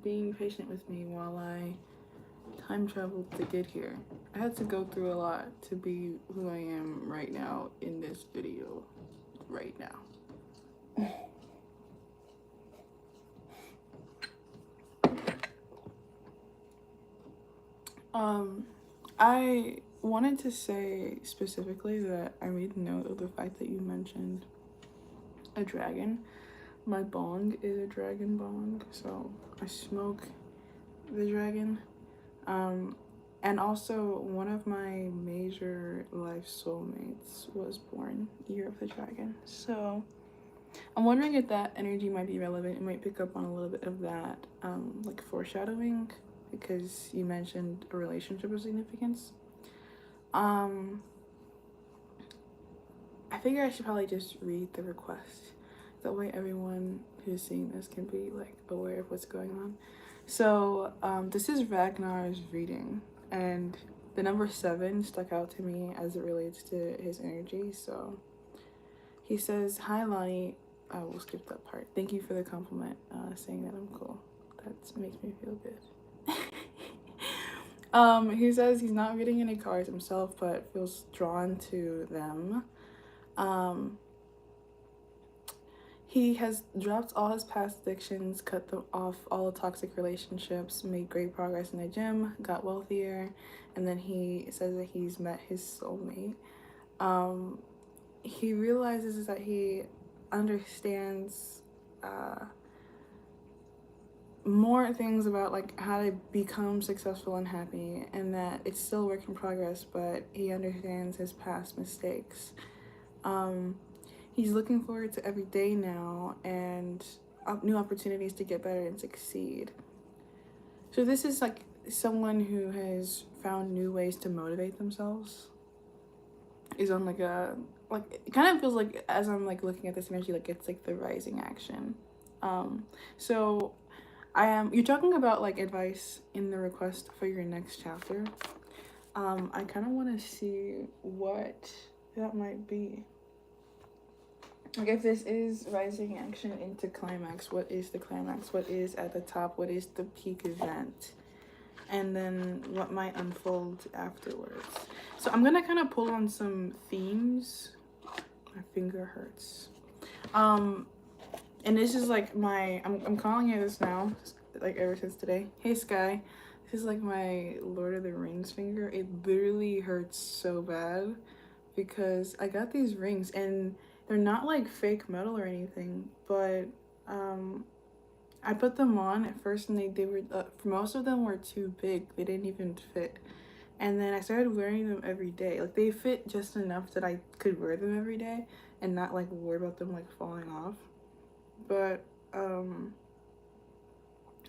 being patient with me while I time traveled to get here. I had to go through a lot to be who I am right now in this video. Right now. I wanted to say specifically that I made note of the fact that you mentioned a dragon. My bong is a dragon bong, so I smoke the dragon. And also one of my major life soulmates was born year of the dragon. So I'm wondering if that energy might be relevant. It might pick up on a little bit of that, like foreshadowing, because you mentioned a relationship of significance. I figure I should probably just read the request. That way everyone who's seeing this can be like aware of what's going on. So this is Ragnar's reading, and the number 7 stuck out to me as it relates to his energy. So he says, "Hi Lonnie, I will skip that part. Thank you for the compliment, saying that I'm cool. That makes me feel good." He says he's not reading any cards himself, but feels drawn to them. He has dropped all his past addictions, cut them off all toxic relationships, made great progress in the gym, got wealthier, and then he says that he's met his soulmate. He realizes that he understands more things about like how to become successful and happy, and that it's still a work in progress, but he understands his past mistakes. He's looking forward to every day now and new opportunities to get better and succeed. So this is like someone who has found new ways to motivate themselves. Is on like a, like, it kind of feels like as I'm like looking at this energy, like it's like the rising action. So you're talking about like advice in the request for your next chapter. I kind of want to see what that might be. Like if this is rising action into climax, what is the climax? What is at the top? What is the peak event? And then what might unfold afterwards. So I'm gonna kind of pull on some themes. My finger hurts. And this is like my, I'm calling it this now, like ever since today. Hey Sky, this is like my Lord of the Rings finger. It literally hurts so bad because I got these rings and they're not like fake metal or anything, but I put them on at first and they were, most of them were too big. They didn't even fit. And then I started wearing them every day. Like they fit just enough that I could wear them every day and not like worry about them like falling off. But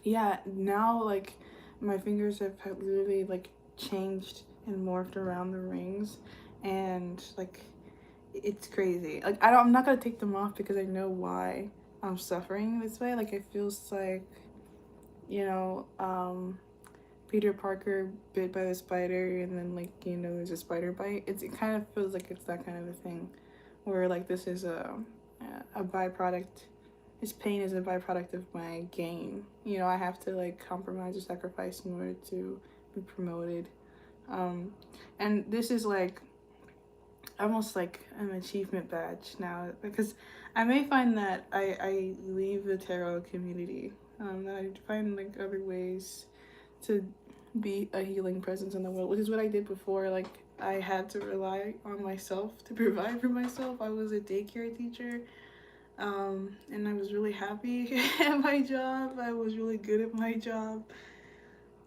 yeah, now like my fingers have literally like changed and morphed around the rings, and like it's crazy. Like I'm not gonna take them off because I know why I'm suffering this way. Like it feels like, you know, Peter Parker bit by the spider and then like, you know, there's a spider bite. It kind of feels like it's that kind of a thing where like this is a byproduct. This pain is a byproduct of my gain. You know, I have to like compromise or sacrifice in order to be promoted. And this is like almost like an achievement badge now, because I may find that I leave the tarot community. That I find like other ways to be a healing presence in the world, which is what I did before. Like I had to rely on myself to provide for myself. I was a daycare teacher, and I was really happy at my job. I was really good at my job.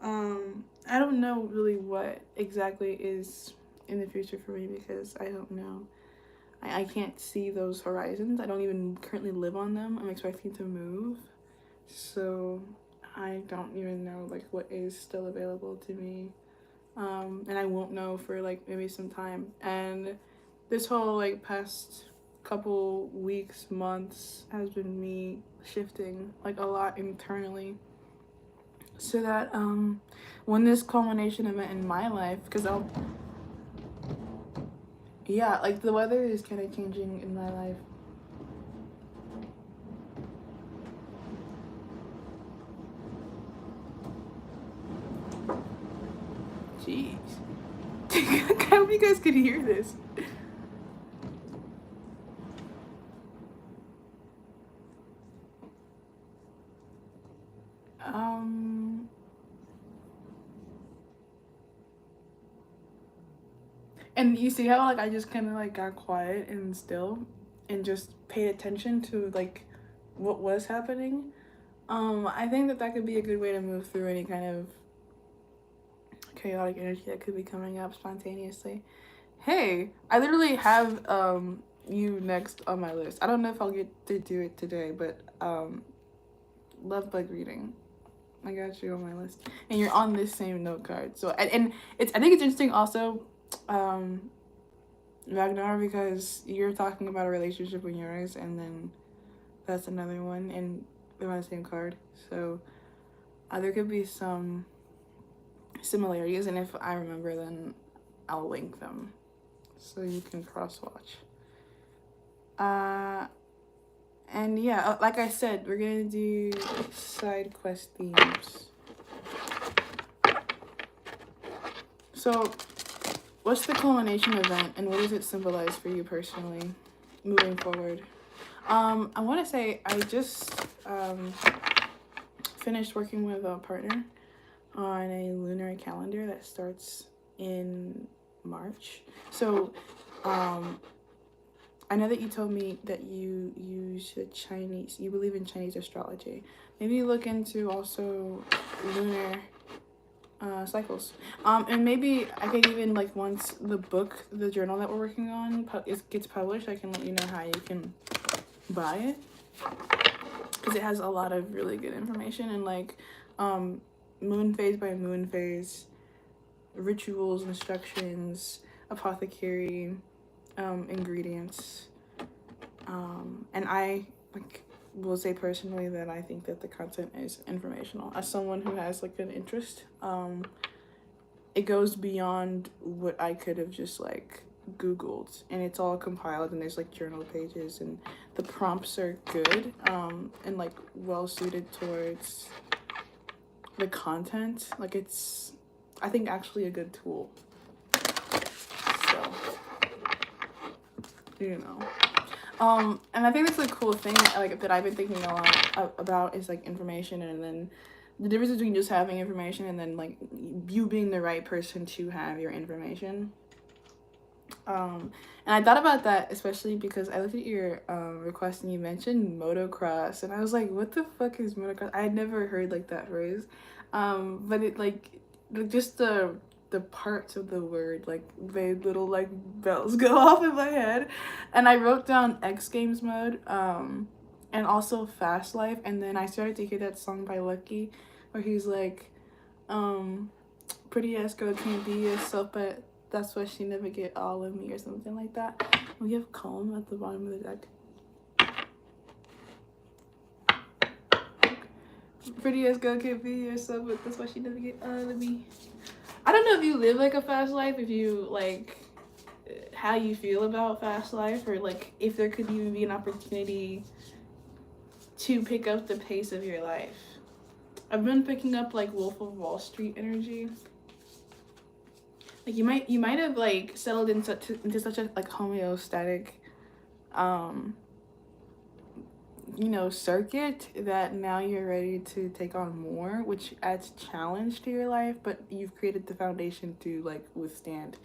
I don't know really what exactly is in the future for me because I don't know. I can't see those horizons. I don't even currently live on them. I'm expecting to move, so I don't even know like what is still available to me, and I won't know for like maybe some time. And this whole like past couple weeks, months has been me shifting like a lot internally, so that when this culmination event in my life, because yeah, like the weather is kind of changing in my life. Jeez. I hope you guys could hear this. And you see how like I just kind of like got quiet and still and just paid attention to like what was happening. I think that that could be a good way to move through any kind of chaotic energy that could be coming up spontaneously. Hey, I literally have you next on my list. I don't know if I'll get to do it today, but love bug reading. I got you on my list, and you're on this same note card. So and it's I think it's interesting also, RAGNAR, because you're talking about a relationship in yours, and then that's another one, and they're on the same card. So there could be some similarities, and if I remember, then I'll link them so you can cross-watch. And yeah, like I said, we're gonna do side quest themes. So what's the culmination event, and what does it symbolize for you personally moving forward? I want to say I just finished working with a partner on a lunar calendar that starts in March. So I know that you told me that you use you believe in Chinese astrology. Maybe look into also lunar cycles. And maybe I could even, like, once the journal that we're working on gets published, I can let you know how you can buy it. Because it has a lot of really good information, and like moon phase by moon phase, rituals, instructions, apothecary, ingredients. And I will say personally that I think that the content is informational. As someone who has like an interest, it goes beyond what I could have just like Googled, and it's all compiled, and there's like journal pages, and the prompts are good, and like well suited towards the content. Like it's, I think, actually a good tool. So, you know. And I think that's a cool thing that I've been thinking a lot about is like information, and then the difference between just having information and then like you being the right person to have your information. And I thought about that especially because I looked at your request and you mentioned motocross, and I was like, what the fuck is motocross? I had never heard like that phrase. But it like just the parts of the word, like made little like bells go off in my head, and I wrote down X Games mode, and also Fast Life, and then I started to hear that song by Lucky where he's like, pretty ass girl can't be yourself, but that's why she never get all of me, or something like that. We have calm at the bottom of the deck. Pretty ass girl can't be yourself, but that's why she never get all of me. I don't know if you live like a fast life, if you like how you feel about fast life, or like if there could even be an opportunity to pick up the pace of your life. I've been picking up like Wolf of Wall Street energy. Like you might have like settled into such a like homeostatic you know, circuit that now you're ready to take on more, which adds challenge to your life, but you've created the foundation to like withstand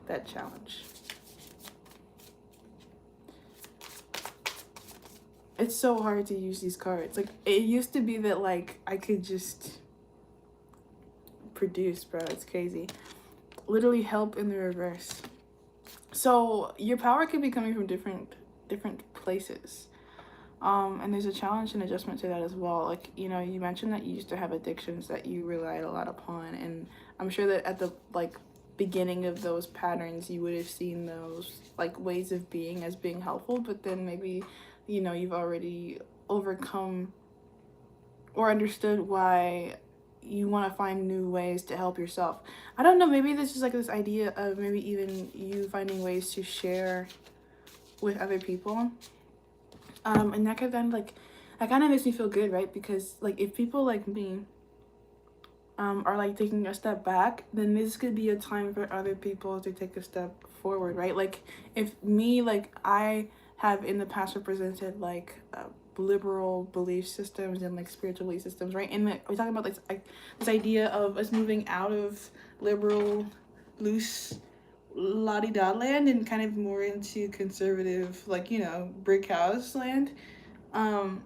that challenge. It's so hard to use these cards. Like it used to be that like I could just produce, bro. It's crazy. Literally help in the reverse. So your power could be coming from different places. And there's a challenge and adjustment to that as well. Like, you know, you mentioned that you used to have addictions that you relied a lot upon, and I'm sure that at the like beginning of those patterns you would have seen those like ways of being as being helpful, but then maybe, you know, you've already overcome or understood why you want to find new ways to help yourself. I don't know, maybe this is like this idea of maybe even you finding ways to share with other people. And that kind of like, that kind of makes me feel good, right? Because like if people like me are like taking a step back, then this could be a time for other people to take a step forward, right? Like if me, like I have in the past represented like liberal belief systems and like spiritual belief systems, right? And we're talking about like this idea of us moving out of liberal, loose, la-di-da land and kind of more into conservative, like, you know, brick house land. um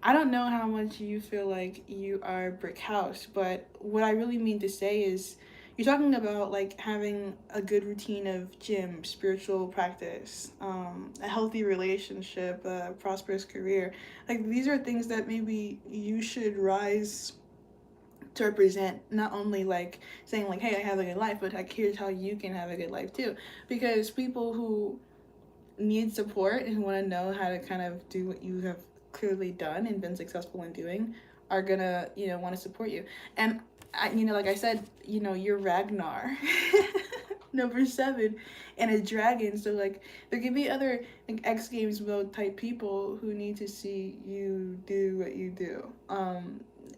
I don't know how much you feel like you are brick house, but what I really mean to say is you're talking about like having a good routine of gym, spiritual practice, a healthy relationship, a prosperous career. Like these are things that maybe you should rise to represent, not only like saying like, hey, I have a good life, but like here's how you can have a good life too. Because people who need support and want to know how to kind of do what you have clearly done and been successful in doing are gonna, you know, want to support you. And you know, like I said, you know, you're Ragnar number 7 and a dragon, so like there can be other like X Games mode type people who need to see you do what you do,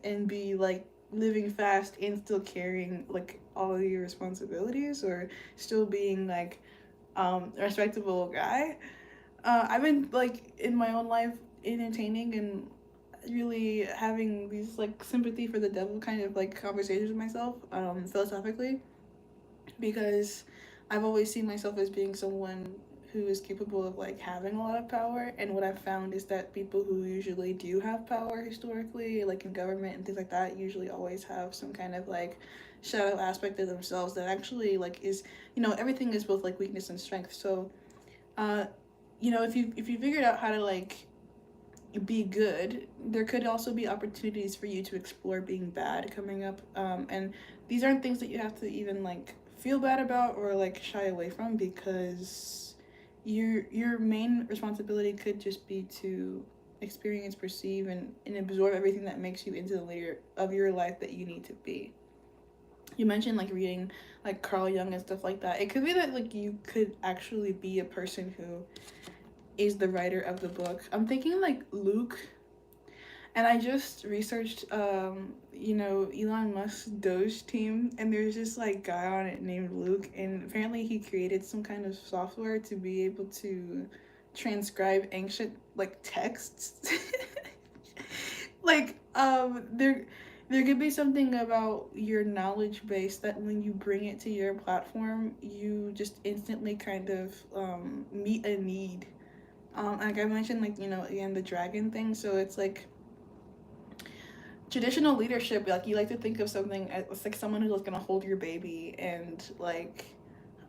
and be like living fast and still carrying like all of your responsibilities, or still being like a respectable guy. I've been like in my own life entertaining and really having these like sympathy for the devil kind of like conversations with myself, philosophically, because I've always seen myself as being someone who is capable of like having a lot of power. And what I've found is that people who usually do have power historically, like in government and things like that, usually always have some kind of like shadow aspect of themselves that actually like is, you know, everything is both like weakness and strength. So uh you know, if you figured out how to like be good, there could also be opportunities for you to explore being bad coming up. And these aren't things that you have to even like feel bad about or like shy away from, because your main responsibility could just be to experience, perceive, and absorb everything that makes you into the layer of your life that you need to be. You mentioned like reading like Carl Jung and stuff like that. It could be that like you could actually be a person who is the writer of the book. I'm thinking like Luke. And I just researched, you know, Elon Musk's Doge team, and there's this like guy on it named Luke, and apparently he created some kind of software to be able to transcribe ancient like texts. Like, there could be something about your knowledge base that when you bring it to your platform, you just instantly kind of meet a need. Like I mentioned, like, you know, again, the dragon thing. So it's like traditional leadership, like you like to think of something as like someone who's gonna hold your baby and like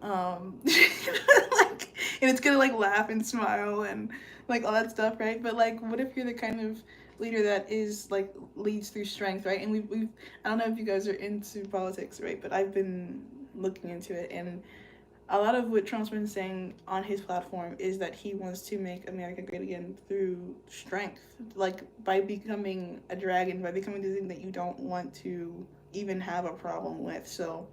like, and it's gonna like laugh and smile and like all that stuff, right? But like what if you're the kind of leader that is like leads through strength, right? And we've I don't know if you guys are into politics, right? But I've been looking into it, and a lot of what Trump's been saying on his platform is that he wants to make America great again through strength, like by becoming a dragon, by becoming the thing that you don't want to even have a problem with. So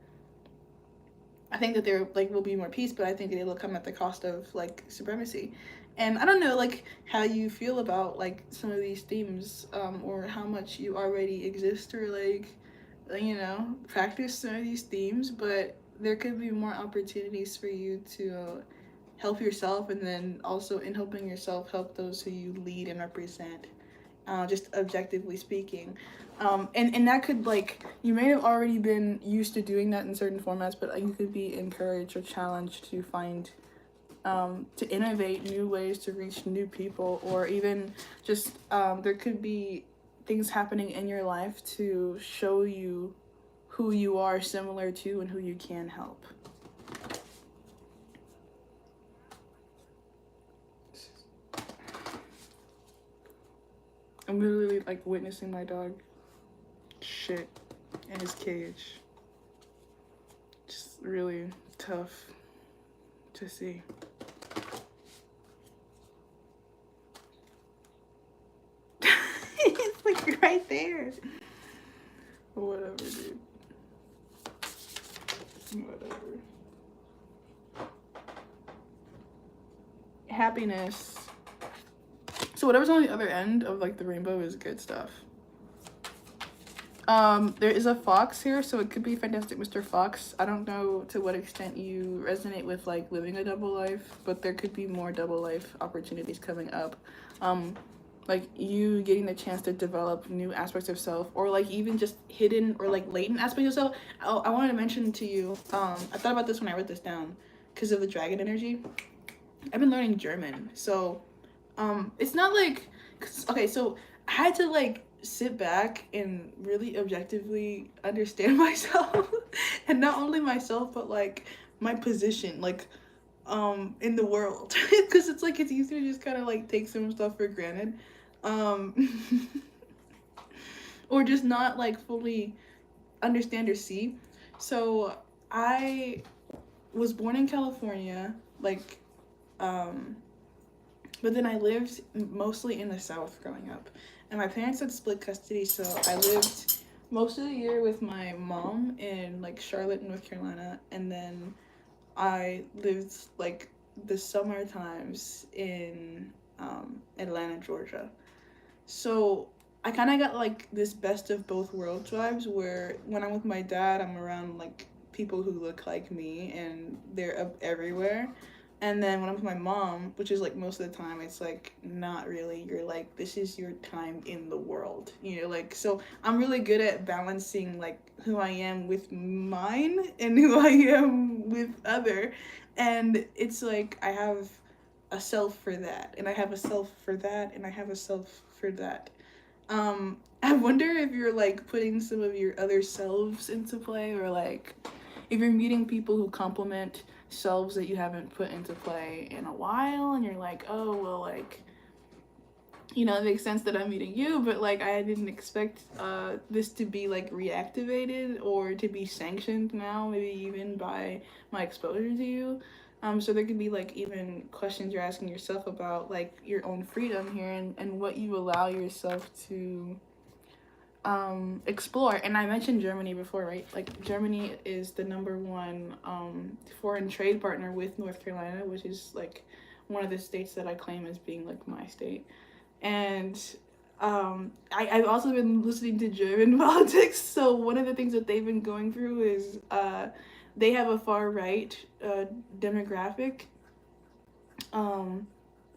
I think that there like will be more peace, but I think it'll come at the cost of like supremacy. And I don't know like how you feel about like some of these themes, or how much you already exist or like, you know, practice some of these themes, but there could be more opportunities for you to help yourself, and then also in helping yourself help those who you lead and represent, just objectively speaking. And that could like, you may have already been used to doing that in certain formats, but you could be encouraged or challenged to find, to innovate new ways to reach new people, or even just there could be things happening in your life to show you who you are similar to and who you can help. I'm literally like witnessing my dog shit in his cage. Just really tough to see. It's like right there. Whatever, dude. Whatever. Happiness. So whatever's on the other end of like the rainbow is good stuff. There is a fox here, so it could be Fantastic Mr. Fox. I don't know to what extent you resonate with like living a double life, but there could be more double life opportunities coming up. Like you getting the chance to develop new aspects of self, or like even just hidden or like latent aspects of self. I wanted to mention to you, I thought about this when I wrote this down because of the dragon energy. I've been learning German, so it's not like, okay, so I had to like sit back and really objectively understand myself and not only myself but like my position like in the world because it's like it's easier to just kind of like take some stuff for granted um or just not like fully understand or see. So I was born in California, like um but then I lived mostly in the South growing up. And my parents had split custody, so I lived most of the year with my mom in like Charlotte, North Carolina, and then I lived like the summer times in Atlanta, Georgia. So I kind of got like this best of both worlds vibes where when I'm with my dad, I'm around like people who look like me and they're up everywhere. And then when I'm with my mom, which is like most of the time, it's like not really. You're like, this is your time in the world, you know, like, so I'm really good at balancing like who I am with mine and who I am with other. And it's like I have a self for that, and I have a self for that, and I have a self for that. I wonder if you're like putting some of your other selves into play, or like if you're meeting people who complement selves that you haven't put into play in a while, and you're like, oh, well, like, you know, it makes sense that I'm meeting you, but like I didn't expect this to be like reactivated or to be sanctioned now, maybe even by my exposure to you. So there could be like even questions you're asking yourself about like your own freedom here, and what you allow yourself to explore. And I mentioned Germany before, right? Like Germany is the number one foreign trade partner with North Carolina, which is like one of the states that I claim as being like my state. And I've also been listening to German politics. So one of the things that they've been going through is they have a far right demographic. Um,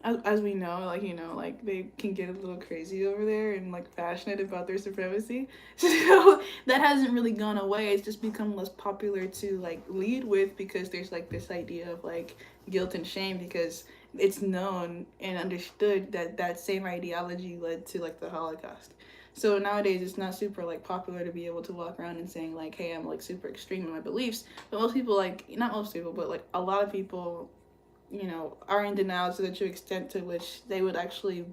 as we know, like, you know, like they can get a little crazy over there and like passionate about their supremacy. So that hasn't really gone away. It's just become less popular to like lead with because there's like this idea of like guilt and shame because it's known and understood that that same ideology led to like the Holocaust. So nowadays it's not super like popular to be able to walk around and saying like, hey, I'm like super extreme in my beliefs. But most people, like, not most people, but like a lot of people, you know, are in denial to the extent to which they would actually,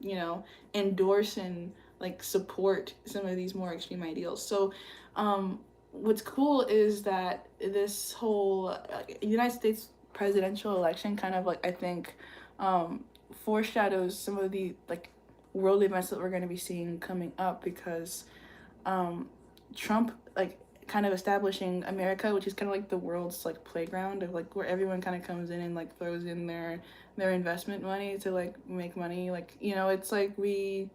you know, endorse and like support some of these more extreme ideals. So what's cool is that this whole United States presidential election kind of like, I think, foreshadows some of the like world events that we're going to be seeing coming up because Trump like kind of establishing America, which is kind of like the world's like playground of like where everyone kind of comes in and like throws in their investment money to like make money. Like, you know, it's like we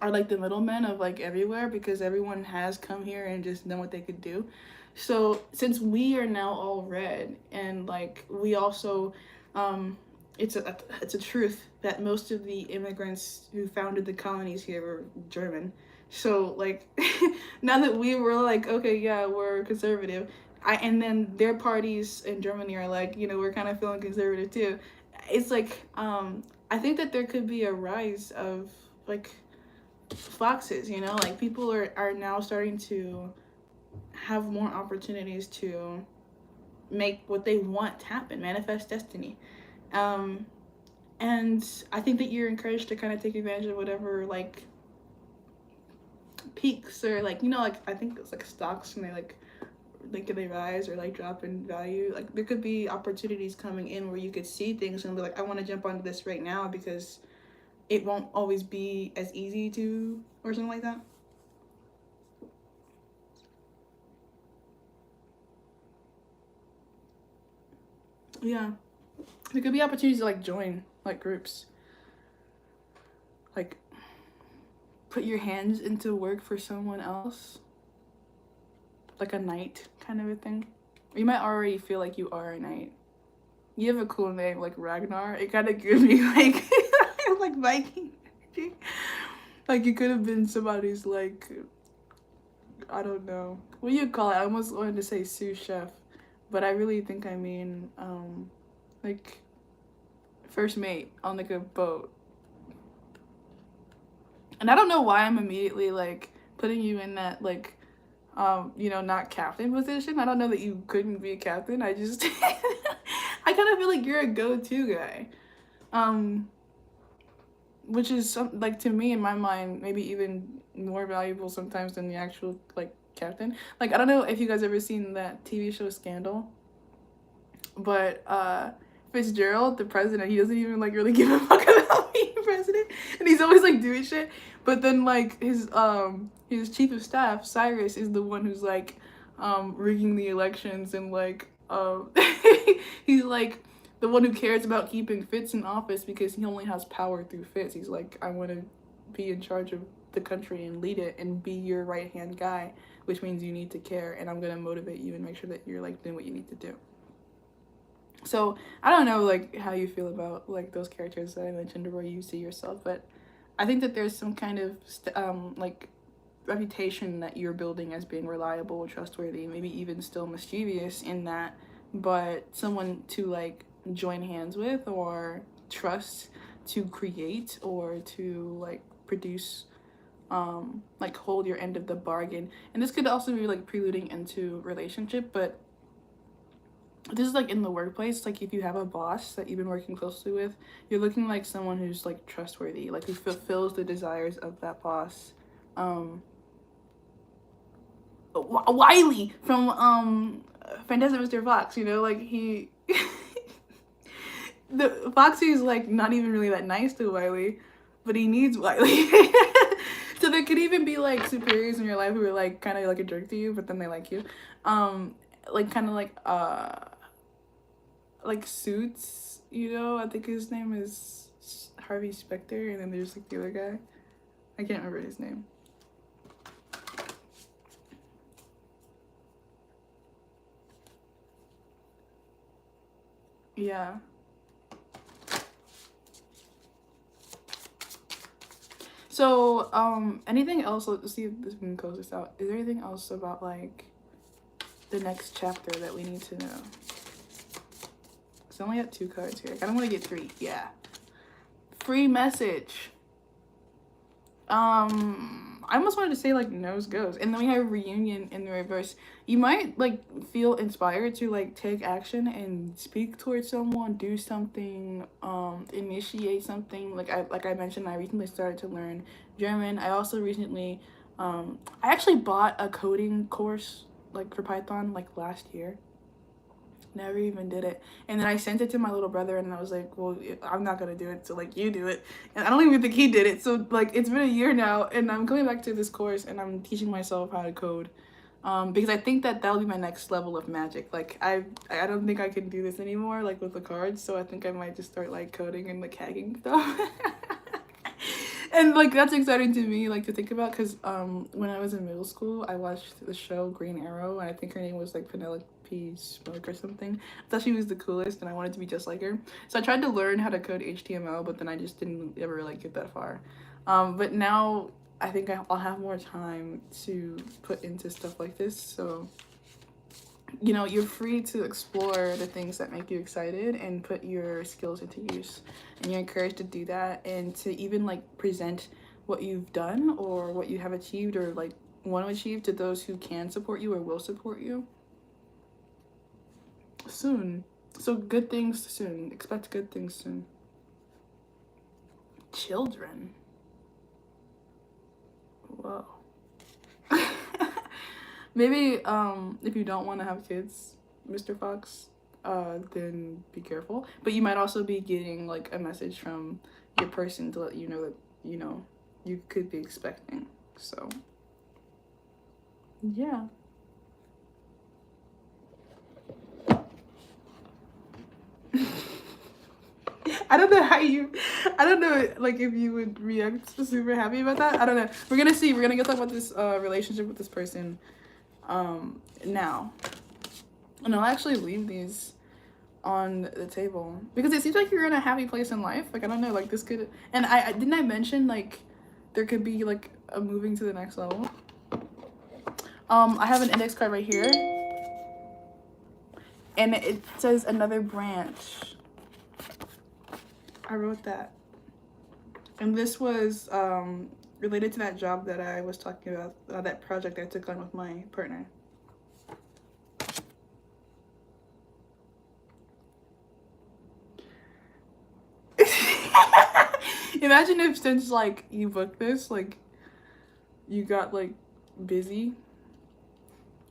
are like the middlemen of like everywhere because everyone has come here and just done what they could do. So since we are now all red, and like we also it's a truth that most of the immigrants who founded the colonies here were German. So like now that we were like, okay, yeah, we're conservative, and then their parties in Germany are like, you know, we're kind of feeling conservative too. It's like I think that there could be a rise of like foxes, you know, like people are now starting to have more opportunities to make what they want happen, manifest destiny. Um, and I think that you're encouraged to kind of take advantage of whatever like peaks or like, you know, like I think it's like stocks and they rise or like drop in value. Like there could be opportunities coming in where you could see things and be like, I want to jump onto this right now because it won't always be as easy to, or something like that. Yeah, there could be opportunities to like join like groups, like put your hands into work for someone else, like a knight kind of a thing. You might already feel like you are a knight. You have a cool name like Ragnar. It kind of gives me like like Viking energy. Like you could have been somebody's like, I don't know, what do you call it? I almost wanted to say sous chef, but I really think I mean like first mate on like a boat. And I don't know why I'm immediately like putting you in that like you know, not captain position. I don't know that you couldn't be a captain. I just I kind of feel like you're a go-to guy. Which is some, like to me in my mind maybe even more valuable sometimes than the actual like captain. Like I don't know if you guys ever seen that TV show Scandal, but Fitzgerald, the president, he doesn't even like really give a fuck about being president, and he's always like doing shit. But then like his chief of staff Cyrus is the one who's like rigging the elections and like he's like the one who cares about keeping Fitz in office because he only has power through Fitz. He's like, I want to be in charge of the country and lead it and be your right hand guy, which means you need to care, and I'm gonna motivate you and make sure that you're like doing what you need to do. So I don't know like how you feel about like those characters that I mentioned or where you see yourself, but I think that there's some kind of like reputation that you're building as being reliable, trustworthy, maybe even still mischievous in that, but someone to like join hands with or trust to create or to like produce, like hold your end of the bargain. And this could also be like preluding into relationship, but this is like in the workplace. Like if you have a boss that you've been working closely with, you're looking like someone who's like trustworthy, like who fulfills the desires of that boss. Wiley from Fantastic Mr. Fox, you know, like he the Foxy's like not even really that nice to Wiley, but he needs Wiley. So there could even be like superiors in your life who are like kind of like a jerk to you, but then they like you. Like kind of like Suits, you know, I think his name is Harvey Specter, and then there's like the other guy. I can't remember his name. Yeah. So, anything else? Let's see if we can close this out. Is there anything else about like the next chapter that we need to know? I only got 2 cards here. I don't want to get 3. Yeah. Free message. I almost wanted to say like nose goes, and then we have reunion in the reverse. You might like feel inspired to like take action and speak towards someone, do something, initiate something. Like I mentioned, I recently started to learn German. I also recently I actually bought a coding course like for Python like last year. Never even did it, and then I sent it to my little brother, and I was like, well, I'm not gonna do it, so like you do it. And I don't even think he did it. So like it's been a year now, and I'm coming back to this course and I'm teaching myself how to code, because I think that that'll be my next level of magic. Like I don't think I can do this anymore like with the cards, so I think I might just start like coding and like hacking stuff. And like that's exciting to me like to think about, because when I was in middle school I watched the show Green Arrow, and I think her name was like Penelope Smoke or something. I thought she was the coolest and I wanted to be just like her, so I tried to learn how to code HTML, but then I just didn't ever like get that far. But now I think I'll have more time to put into stuff like this, so you know, you're free to explore the things that make you excited and put your skills into use, and you're encouraged to do that, and to even like present what you've done or what you have achieved or like want to achieve to those who can support you or will support you soon. So good things soon. Expect good things soon. Children. Whoa. Maybe if you don't want to have kids, Mr. Fox, then be careful. But you might also be getting like a message from your person to let you know that, you know, you could be expecting. So yeah. I don't know how you, I don't know, like, if you would react super happy about that. I don't know. We're gonna see. We're gonna go talk about this relationship with this person now. And I'll actually leave these on the table because it seems like you're in a happy place in life. Like, I don't know, like, this could, and I didn't I mention, like, there could be, like, a moving to the next level. I have an index card right here, and it says another branch. I wrote that. And this was related to that job that I was talking about, that project I took on with my partner. Imagine if since, like, you booked this, like, you got, like, busy.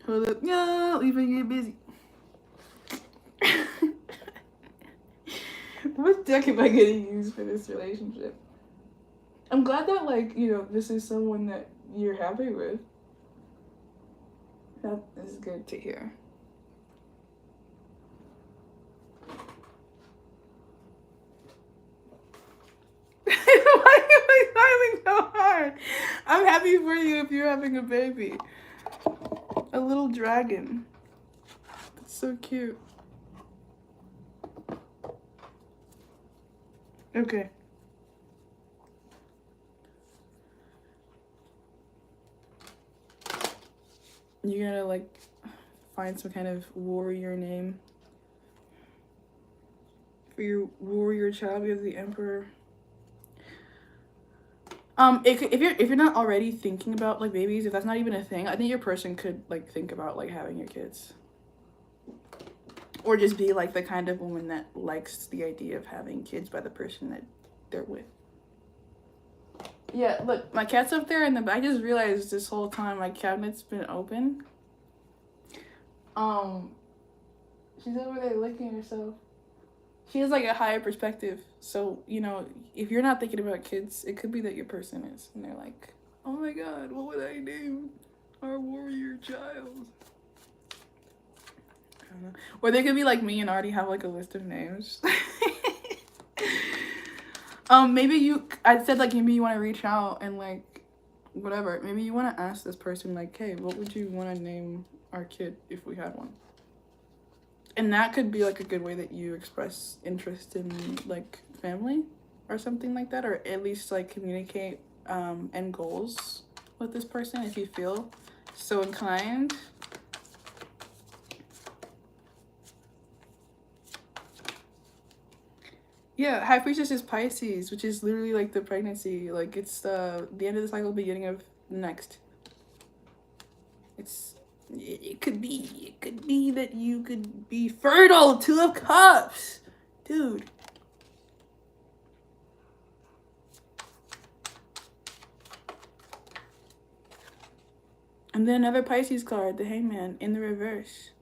Hold up, no, even get busy. What deck am I gonna use for this relationship? I'm glad that, like, you know, this is someone that you're happy with. That is good to hear. Why am I smiling so hard? I'm happy for you if you're having a baby. A little dragon. That's so cute. Okay. You gotta, like, find some kind of warrior name for your warrior child. We have the Emperor. If you're not already thinking about, like, babies, if that's not even a thing, I think your person could, like, think about, like, having your kids, or just be, like, the kind of woman that likes the idea of having kids by the person that they're with. Yeah, look, my cat's up there, and I just realized this whole time my cabinet's been open. She's over there licking herself. She has, like, a higher perspective. So, you know, if you're not thinking about kids, it could be that your person is. And they're like, oh my god, what would I name our warrior child? I don't know. Or they could be like me and already have, like, a list of names. Maybe I said, like, maybe you want to reach out and, like, whatever. Maybe you want to ask this person, like, hey, what would you want to name our kid if we had one? And that could be, like, a good way that you express interest in, like, family or something like that, or at least, like, communicate end goals with this person if you feel so inclined. Yeah, High Priestess is Pisces, which is literally, like, the pregnancy. Like, it's the end of the cycle, beginning of next. It could be that you could be fertile. 2 of Cups, dude. And then another Pisces card, the Hangman, in the reverse.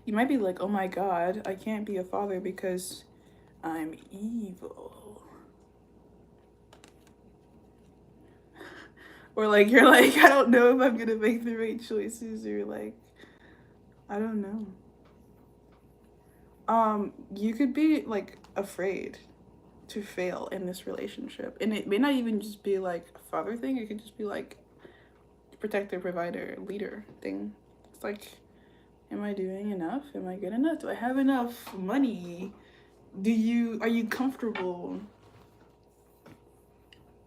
You might be like, oh my god, I can't be a father because I'm evil. Or, like, you're like, I don't know if I'm gonna make the right choices, or, like, I don't know. You could be, like, afraid to fail in this relationship. And it may not even just be, like, a father thing. It could just be, like, protector, provider, leader thing. It's like, am I doing enough? Am I good enough? Do I have enough money? Are you comfortable?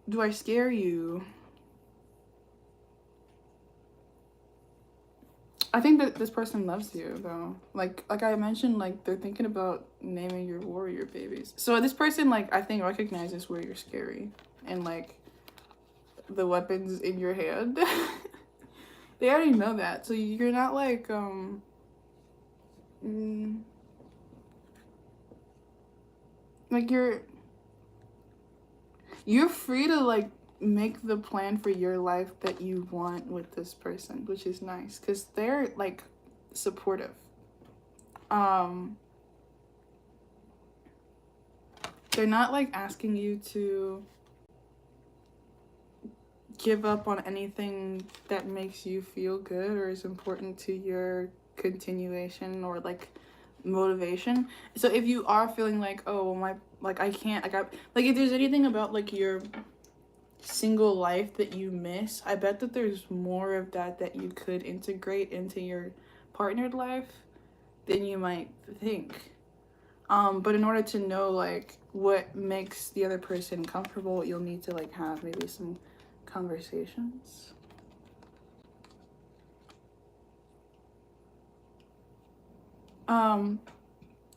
Do I scare you? I think that this person loves you, though. Like I mentioned, like, they're thinking about naming your warrior babies. So this person, like, I think recognizes where you're scary and, like, the weapons in your hand. They already know that. So you're not, like, like, you're free to, like, make the plan for your life that you want with this person, which is nice because they're, like, supportive. They're not, like, asking you to give up on anything that makes you feel good or is important to your continuation or, like, motivation. So if you are feeling like, oh my, like I can't, like if there's anything about like your single life that you miss, I bet that there's more of that you could integrate into your partnered life than you might think. But in order to know like what makes the other person comfortable, you'll need to like have maybe some conversations.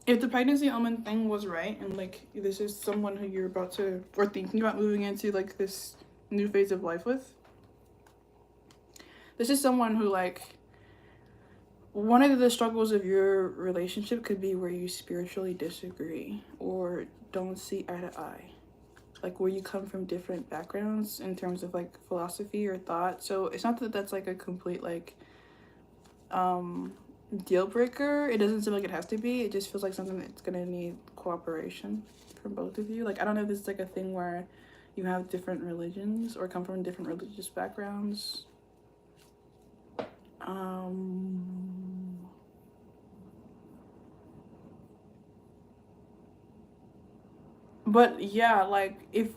If the pregnancy element thing was right, and like this is someone who you're about to or thinking about moving into like this new phase of life with, this is someone who like, one of the struggles of your relationship could be where you spiritually disagree or don't see eye to eye, like where you come from different backgrounds in terms of like philosophy or thought. So it's not that that's like a complete like deal breaker. It doesn't seem like it has to be. It just feels like something that's gonna need cooperation from both of you. Like I don't know if this is like a thing where you have different religions or come from different religious backgrounds. But yeah, like if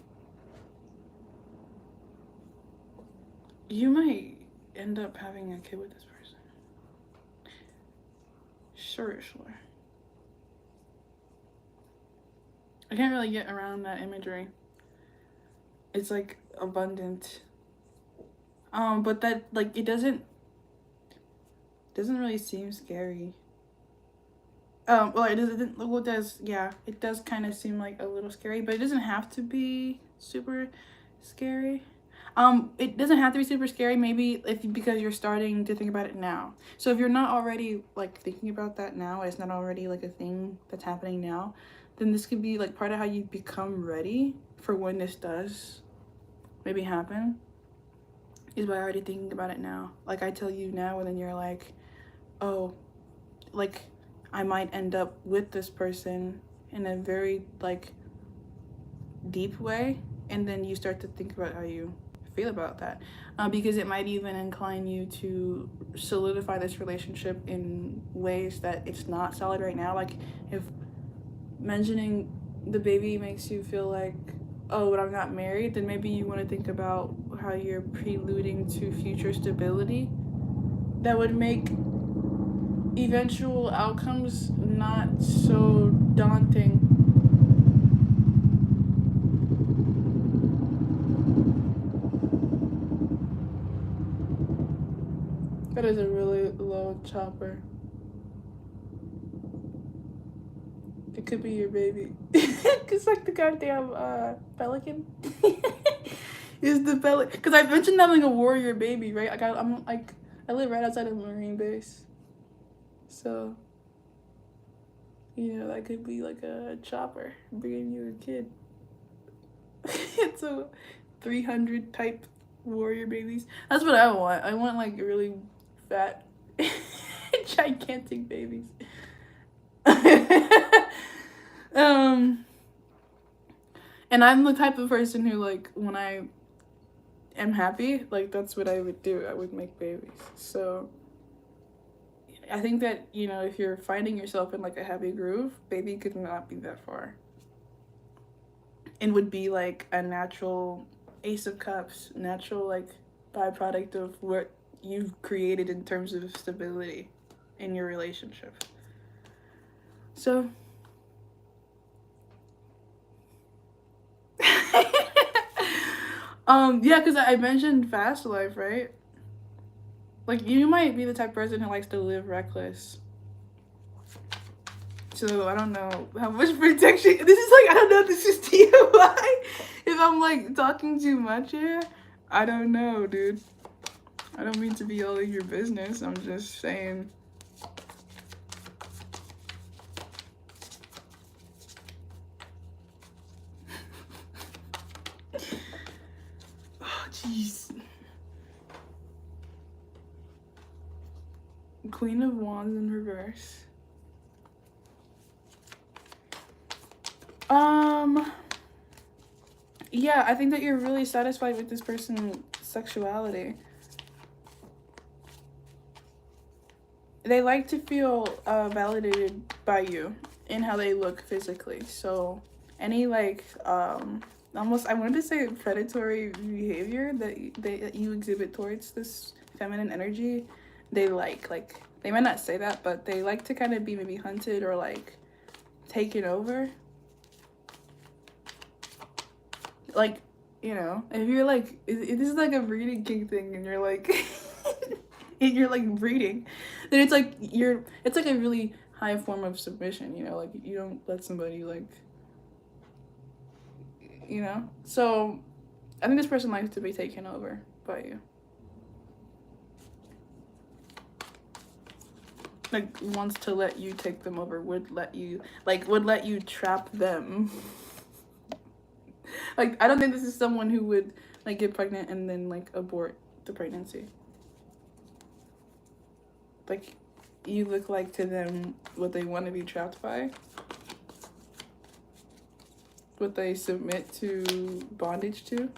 you might end up having a kid with this person. Sure. I can't really get around that imagery. It's like abundant. But that like it doesn't really seem scary. Well, it doesn't. Well, it does. Yeah, it does kind of seem like a little scary, but it doesn't have to be super scary. It doesn't have to be super scary. Maybe because you're starting to think about it now. So if you're not already like thinking about that now, it's not already like a thing that's happening now, then this could be like part of how you become ready for when this does maybe happen. Is by already thinking about it now. Like I tell you now, and then you're like, oh, like I might end up with this person in a very like deep way, and then you start to think about how you feel about that, because it might even incline you to solidify this relationship in ways that it's not solid right now. Like if mentioning the baby makes you feel like, oh, but I'm not married, then maybe you want to think about how you're preluding to future stability that would make eventual outcomes not so daunting. That is a really low chopper. It could be your baby. It's like the goddamn pelican. Is the pelican? Because I mentioned having a warrior baby, right? I live right outside of a Marine base, so you know that could be like a chopper bringing you a kid. It's a 300 type warrior babies. That's what I want. I want like really fat, gigantic babies. And I'm the type of person who like when I am happy, like that's what I would do. I would make babies. So I think that, you know, if you're finding yourself in like a happy groove, baby could not be that far. And would be like a natural ace of cups, natural like byproduct of what you've created in terms of stability in your relationship. So yeah, because I mentioned fast life, right? Like you might be the type of person who likes to live reckless. So I don't know how much protection. This is like, I don't know if this is TMI. If I'm like talking too much here, I don't know, dude. I don't mean to be all in your business. I'm just saying. Oh, jeez. Queen of Wands in reverse. Yeah, I think that you're really satisfied with this person's sexuality. they like to feel validated by you in how they look physically. So any like almost, I wanted to say predatory behavior that you exhibit towards this feminine energy, they like they might not say that, but they like to kind of be maybe hunted or like taken over. Like, you know, if you're like, if this is like a breeding king thing and you're like and you're like breeding, then it's like it's like a really high form of submission, you know, like you don't let somebody like, you know. So I think this person likes to be taken over by you, like wants to let you take them over, would let you trap them. Like, I don't think this is someone who would like get pregnant and then like abort the pregnancy. Like, you look like to them what they want to be trapped by, what they submit to bondage to.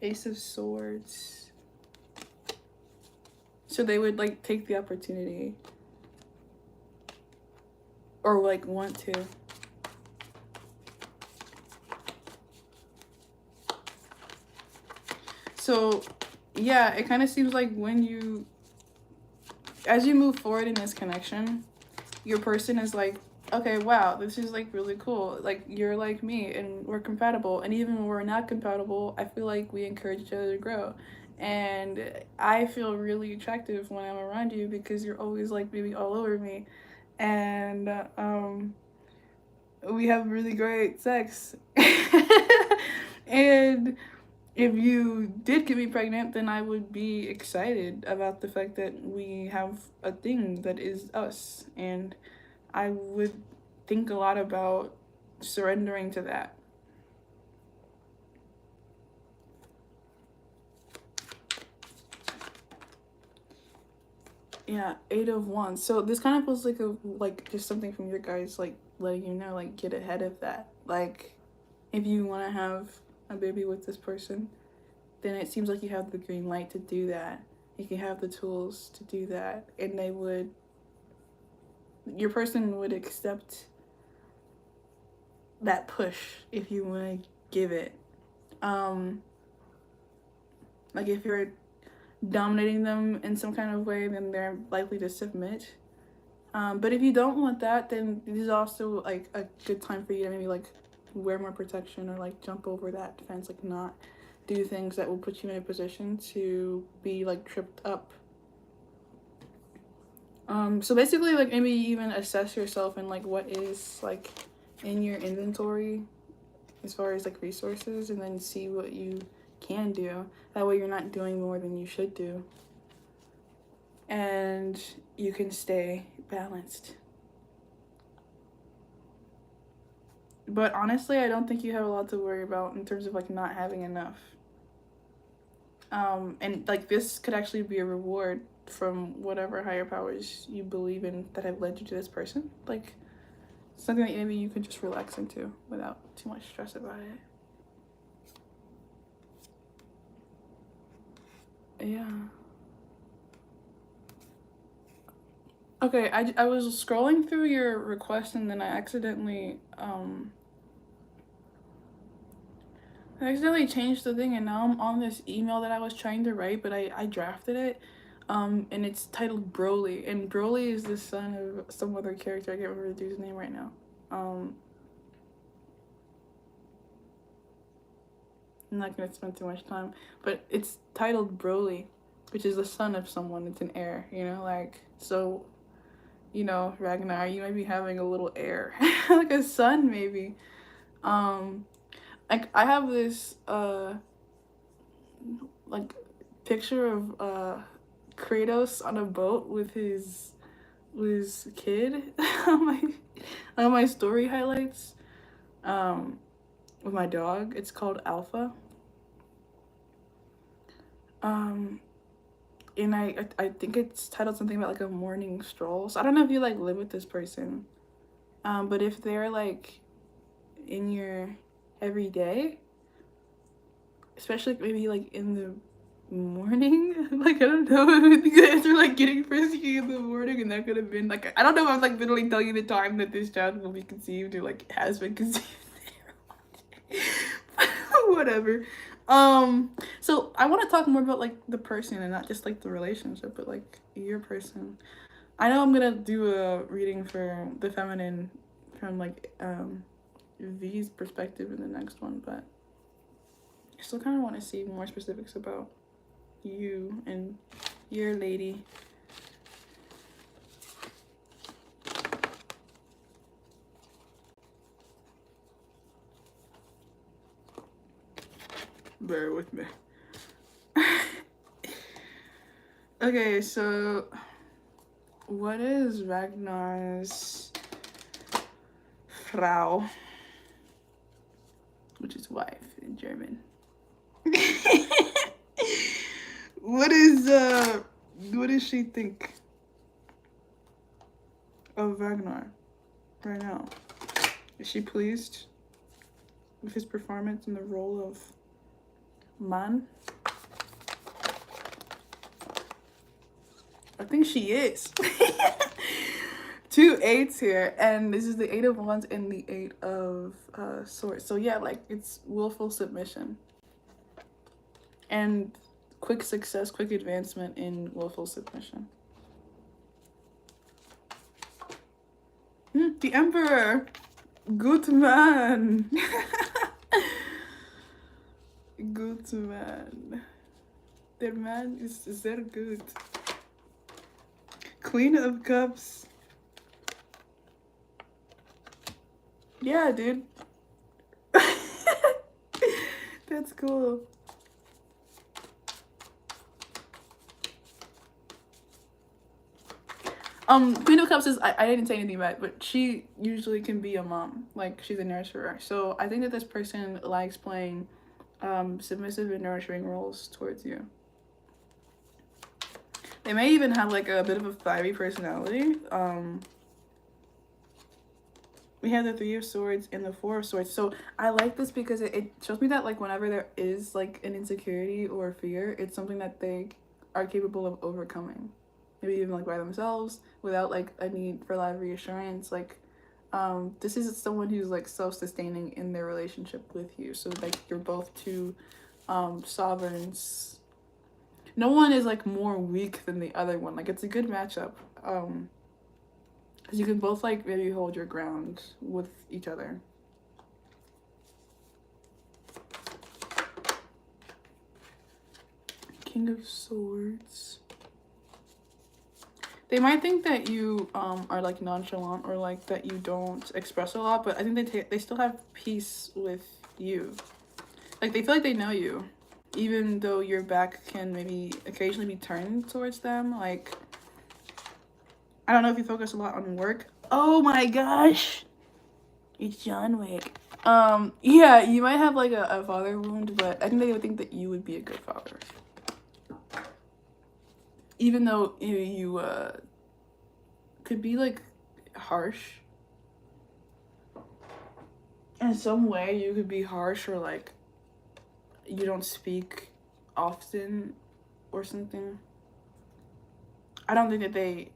Ace of Swords. So they would like take the opportunity or like want to. So yeah, it kind of seems like as you move forward in this connection, your person is like, okay, wow, this is like really cool. Like, you're like me and we're compatible. And even when we're not compatible, I feel like we encourage each other to grow. And I feel really attractive when I'm around you because you're always like maybe all over me. And we have really great sex. And if you did get me pregnant, then I would be excited about the fact that we have a thing that is us. And I would think a lot about surrendering to that. Yeah, 8 of Wands. So this kind of feels like just something from your guys, like letting you know, like get ahead of that. Like, if you want to have a baby with this person, then it seems like you have the green light to do that. You can have the tools to do that, and your person would accept that push if you want to give it. Like, if you're dominating them in some kind of way, then they're likely to submit. But if you don't want that, then this is also like a good time for you to maybe like wear more protection or like jump over that defense, like not do things that will put you in a position to be like tripped up. So basically, like maybe even assess yourself and like what is like in your inventory as far as like resources, and then see what you can do. That way you're not doing more than you should do, and you can stay balanced. But honestly, I don't think you have a lot to worry about in terms of like not having enough. And like this could actually be a reward from whatever higher powers you believe in that have led you to this person. Like something that maybe you can just relax into without too much stress about it. Yeah. Okay, I was scrolling through your request and then I accidentally changed the thing, and now I'm on this email that I was trying to write, but I drafted it. And it's titled Broly, and Broly is the son of some other character. I can't remember the dude's name right now. I'm not gonna spend too much time, but it's titled Broly, which is the son of someone. It's an heir, you know, like, so, you know, Ragnar, you might be having a little heir, like a son maybe. Like I have this like picture of Kratos on a boat with his kid on my story highlights with my dog. It's called Alpha. And I think it's titled something about like a morning stroll. So I don't know if you like live with this person, but if they're like in your every day, especially maybe like in the morning. Like, I don't know if you guys are like getting frisky in the morning, and that could have been like, I don't know if I'm like literally telling you the time that this child will be conceived or like has been conceived. Whatever. So I want to talk more about like the person and not just like the relationship, but like your person. I know I'm gonna do a reading for the feminine from like V's perspective in the next one, but I still kind of want to see more specifics about you and your lady. Bear with me. Okay, so what is Ragnar's Frau, which is wife in German? What does she think of Ragnar right now? Is she pleased with his performance in the role of man? I think she is. 2 8s here, and this is the 8 of Wands and the 8 of Swords. So yeah, like it's willful submission and quick success, quick advancement in willful submission. The Emperor, good man. Good man. Der man is sehr good. Queen of Cups. Yeah, dude. That's cool. Queen of Cups is, I didn't say anything about it, but she usually can be a mom. Like, she's a nurturer. So I think that this person likes playing submissive and nurturing roles towards you. They may even have like a bit of a fiery personality. We have the 3 of Swords and the 4 of Swords. So I like this because it shows me that like whenever there is like an insecurity or a fear, it's something that they are capable of overcoming. Maybe even like by themselves without like a need for a lot of reassurance. Like this is someone who's like self-sustaining in their relationship with you. So like you're both two sovereigns. No one is like more weak than the other one. Like it's a good matchup. Because you can both like maybe hold your ground with each other. King of Swords. They might think that you are like nonchalant or like that you don't express a lot, but I think they still have peace with you. Like they feel like they know you, even though your back can maybe occasionally be turned towards them. Like, I don't know if you focus a lot on work. Oh my gosh, it's John Wick. Yeah, you might have like a father wound, but I think they would think that you would be a good father. Even though you could be like harsh in some way, you could be harsh or like you don't speak often or something. I don't think that they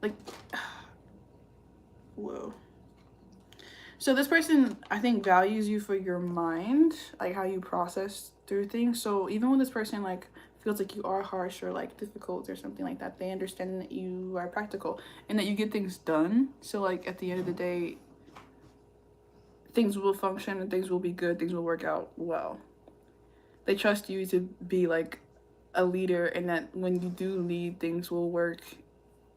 like whoa. So this person, I think, values you for your mind, like how you process through things. So even when this person like feels like you are harsh or like difficult or something like that, they understand that you are practical and that you get things done. So like at the end of the day, things will function and things will be good, things will work out well. They trust you to be like a leader, and that when you do lead, things will work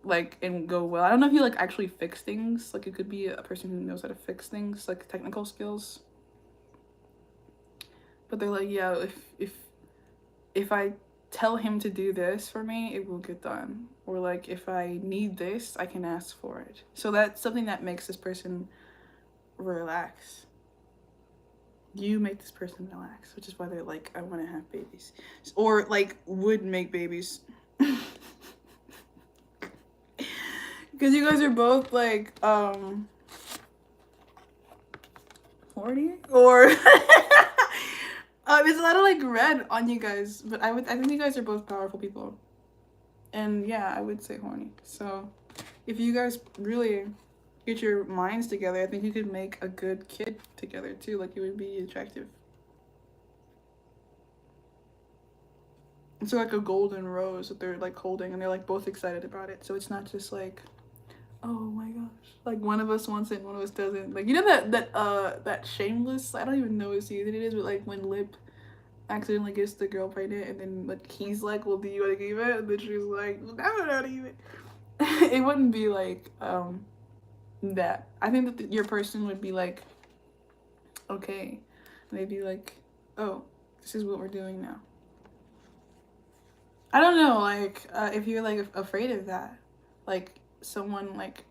like and go well. I don't know if you like actually fix things. Like it could be a person who knows how to fix things, like technical skills. But they're like, yeah, if I tell him to do this for me, it will get done. Or like if I need this, I can ask for it. So that's something that makes this person relax. You make this person relax, which is why they're like, I want to have babies, or like would make babies. Because you guys are both like 40 or There's a lot of like red on you guys, but I think you guys are both powerful people. And yeah, I would say horny. So if you guys really get your minds together, I think you could make a good kid together too. Like it would be attractive. It's like a golden rose that they're like holding and they're like both excited about it. So it's not just like, oh my gosh, like one of us wants it and one of us doesn't. Like, you know that shameless, I don't even know what season it is, but like when Lip accidentally gets the girl pregnant and then like he's like, well, do you want to give it? And then she's like, well, I don't know how to give it. It wouldn't be like that. I think that your person would be like, okay, and they'd be like, oh, this is what we're doing now. I don't know, like if you're like afraid of that, like someone like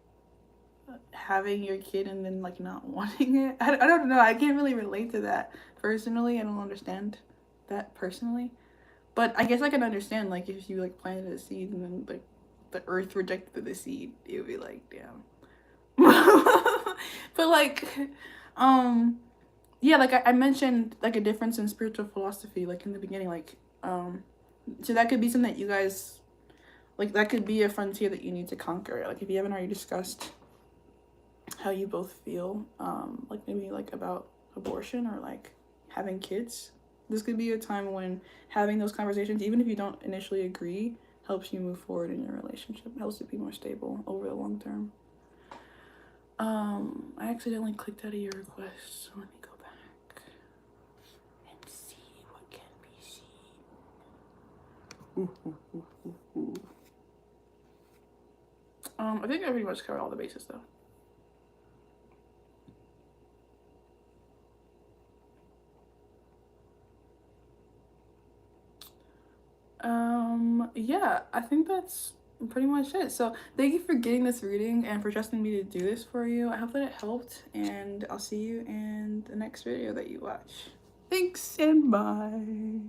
having your kid and then like not wanting it. I don't know, I can't really relate to that personally. I don't understand that personally, but I guess I can understand like if you like planted a seed and then like the earth rejected the seed, it would be like, damn. But like yeah, like I mentioned like a difference in spiritual philosophy like in the beginning, like so that could be something that you guys like, that could be a frontier that you need to conquer. Like if you haven't already discussed how you both feel, like maybe like about abortion or like having kids, this could be a time when having those conversations, even if you don't initially agree, helps you move forward in your relationship, helps it be more stable over the long term. I accidentally clicked out of your request, so let me go back and see what can be seen. I think I pretty much covered all the bases though. Yeah, I think that's pretty much it. So thank you for getting this reading and for trusting me to do this for you. I hope that it helped, and I'll see you in the next video that you watch. Thanks and bye.